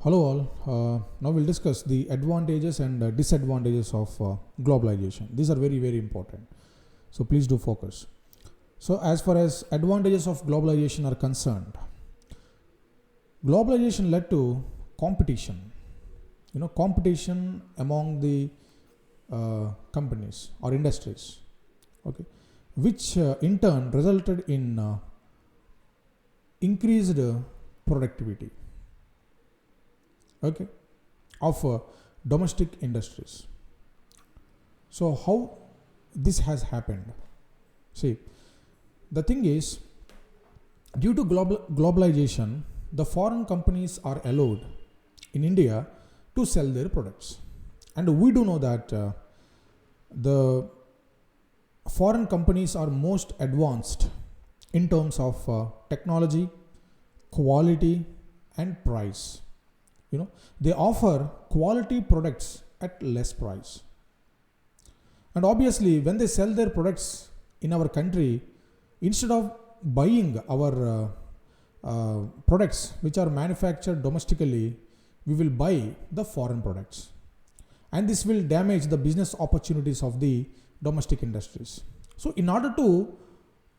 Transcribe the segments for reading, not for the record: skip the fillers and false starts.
Hello all. Now we'll discuss the advantages and disadvantages of globalization. These are very, very important. So please do focus. So as far as advantages of globalization are concerned, globalization led to competition. Competition among the companies or industries, okay, which in turn resulted in increased productivity, okay, of domestic industries. So how this has happened? See, the thing is, due to globalization, the foreign companies are allowed in India to sell their products, and we do know that the foreign companies are most advanced in terms of technology, quality, and price. They offer quality products at less price, and obviously when they sell their products in our country, instead of buying our products which are manufactured domestically, we will buy the foreign products, and this will damage the business opportunities of the domestic industries. So in order to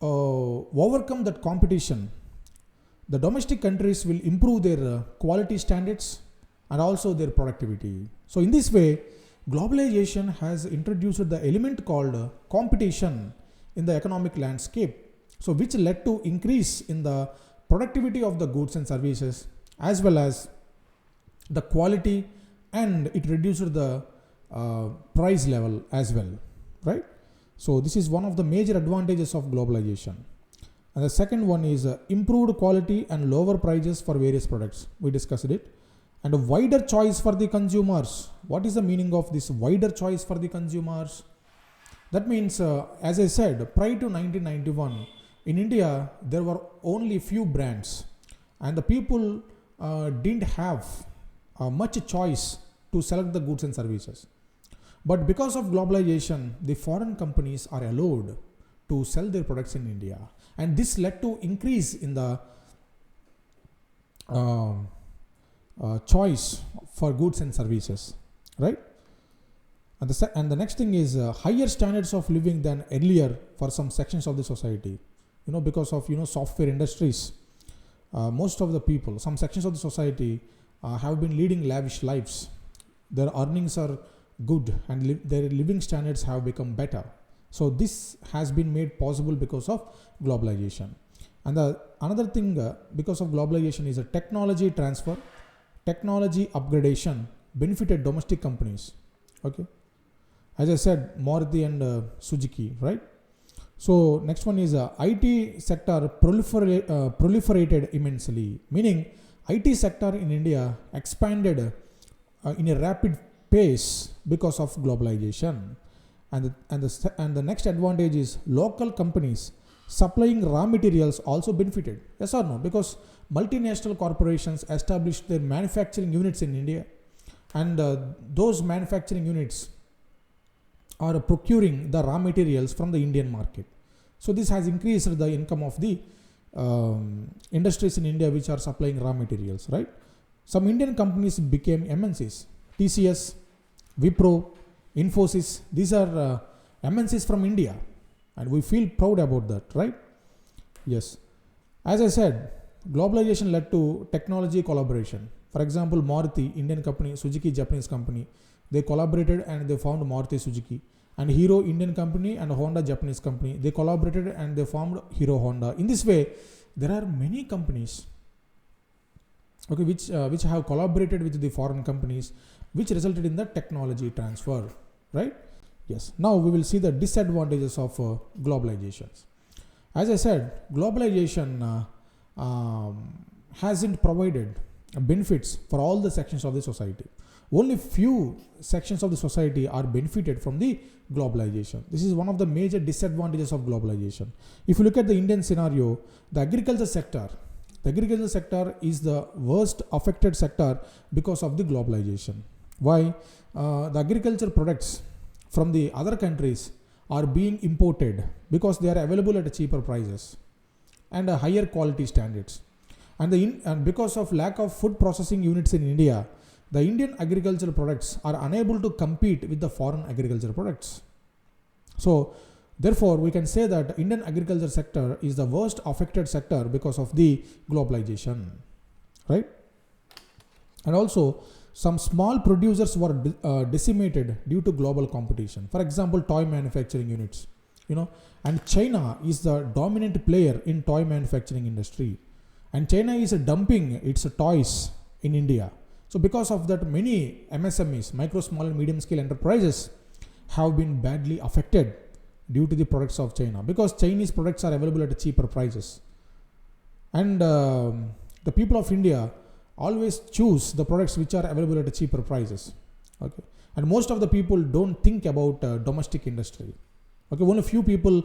overcome that competition, the domestic countries will improve their quality standards and also their productivity. So in this way, globalization has introduced the element called competition in the economic landscape, so which led to increase in the productivity of the goods and services as well as the quality, and it reduced the price level as well, right? So this is one of the major advantages of globalization. And the second one is improved quality and lower prices for various products. We discussed it. And a wider choice for the consumers. What is the meaning of this wider choice for the consumers? That means, as I said, prior to 1991, in India, there were only few brands, and the people didn't have much choice to select the goods and services. But because of globalization, the foreign companies are allowed to sell their products in India, and this led to increase in the choice for goods and services, right? And the next thing is higher standards of living than earlier for some sections of the society. Because of software industries, most of the people, some sections of the society have been leading lavish lives. Their earnings are good and their living standards have become better. So this has been made possible because of globalization. And another thing because of globalization is a technology transfer, technology upgradation benefited domestic companies. Okay, as I said, Maruti and Suzuki, right? So next one is IT sector proliferated immensely, meaning IT sector in India expanded in a rapid pace because of globalization. And the next advantage is local companies supplying raw materials also benefited. Yes or no? Because multinational corporations established their manufacturing units in India, and those manufacturing units are procuring the raw materials from the Indian market. So this has increased the income of the industries in India which are supplying raw materials, right? Some Indian companies became MNCs. TCS, Wipro, Infosys, these are MNCs from India, and we feel proud about that, right? Yes. As I said, globalization led to technology collaboration. For example, Maruti, Indian company, Suzuki, Japanese company, they collaborated and they found Maruti Suzuki. And Hero, Indian company, and Honda, Japanese company, they collaborated and they formed Hero Honda. In this way, there are many companies, okay, which have collaborated with the foreign companies, which resulted in the technology transfer, right? Yes. Now we will see the disadvantages of globalizations. As I said, globalization hasn't provided benefits for all the sections of the society. Only few sections of the society are benefited from the globalization. This is one of the major disadvantages of globalization. If you look at the Indian scenario, the agriculture sector is the worst affected sector because of the globalization. Why? The agriculture products from the other countries are being imported because they are available at cheaper prices and higher quality standards. And because of lack of food processing units in India, the Indian agricultural products are unable to compete with the foreign agricultural products. So therefore, we can say that Indian agriculture sector is the worst affected sector because of the globalization, right? And also, some small producers were decimated due to global competition. For example, toy manufacturing units, and China is the dominant player in toy manufacturing industry, and China is dumping its toys in India. So because of that, many MSMEs, micro, small and medium scale enterprises, have been badly affected due to the products of China, because Chinese products are available at cheaper prices, and the people of India always choose the products which are available at cheaper prices. Okay, and most of the people don't think about domestic industry. Okay, only few people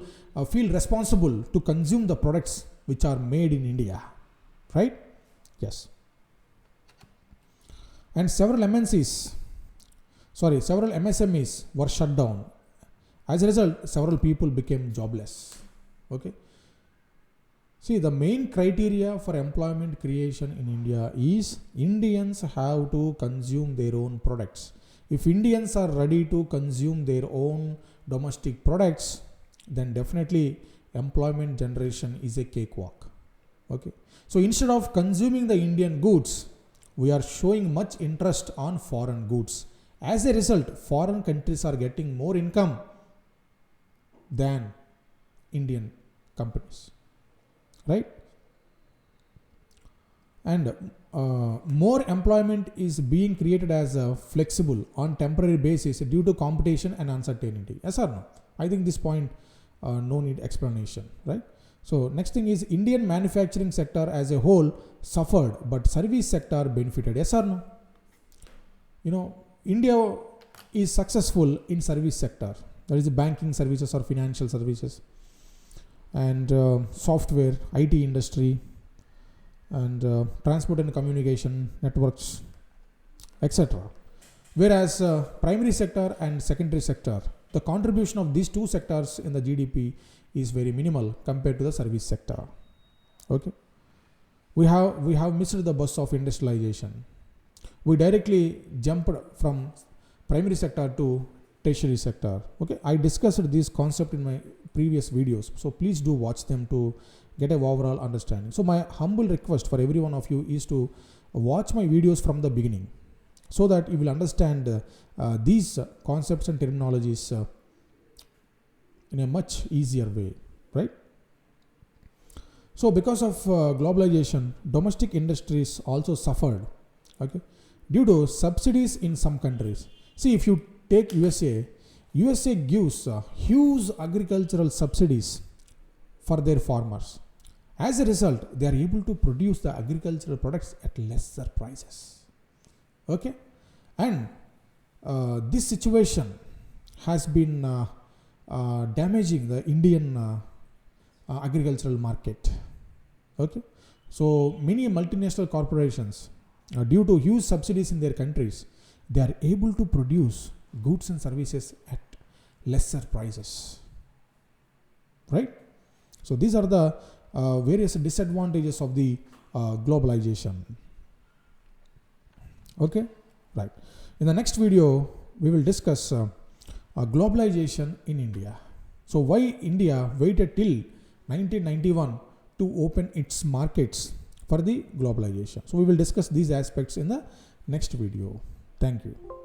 feel responsible to consume the products which are made in India, right? Yes. And several MSMEs were shut down. As a result, several people became jobless. Okay. See, the main criteria for employment creation in India is Indians have to consume their own products. If Indians are ready to consume their own domestic products, then definitely employment generation is a cakewalk. Okay. So instead of consuming the Indian goods, we are showing much interest on foreign goods. As a result, foreign countries are getting more income than Indian companies, right? And more employment is being created as flexible on temporary basis due to competition and uncertainty. Yes or no? I think this point no need explanation, right? So next thing is Indian manufacturing sector as a whole suffered, but service sector benefited. Yes or no? India is successful in service sector. That is banking services or financial services, and software, IT industry, and transport and communication networks, etc. Whereas primary sector and secondary sector, the contribution of these two sectors in the GDP is very minimal compared to the service sector. Okay, we have missed the bus of industrialization. We directly jumped from primary sector to tertiary sector. Okay, I discussed this concept in my previous videos, so please do watch them to get an overall understanding. So my humble request for every one of you is to watch my videos from the beginning, so that you will understand these concepts and terminologies in a much easier way, right? So because of globalization, domestic industries also suffered, okay, due to subsidies in some countries. See, if you take USA gives huge agricultural subsidies for their farmers. As a result, they are able to produce the agricultural products at lesser prices. Okay, and this situation has been damaging the Indian agricultural market. Okay, so many multinational corporations, due to huge subsidies in their countries, they are able to produce goods and services at lesser prices, right? So these are the various disadvantages of the globalization. Okay, right. In the next video, we will discuss globalization in India. So why India waited till 1991 to open its markets for the globalization. So we will discuss these aspects in the next video. Thank you.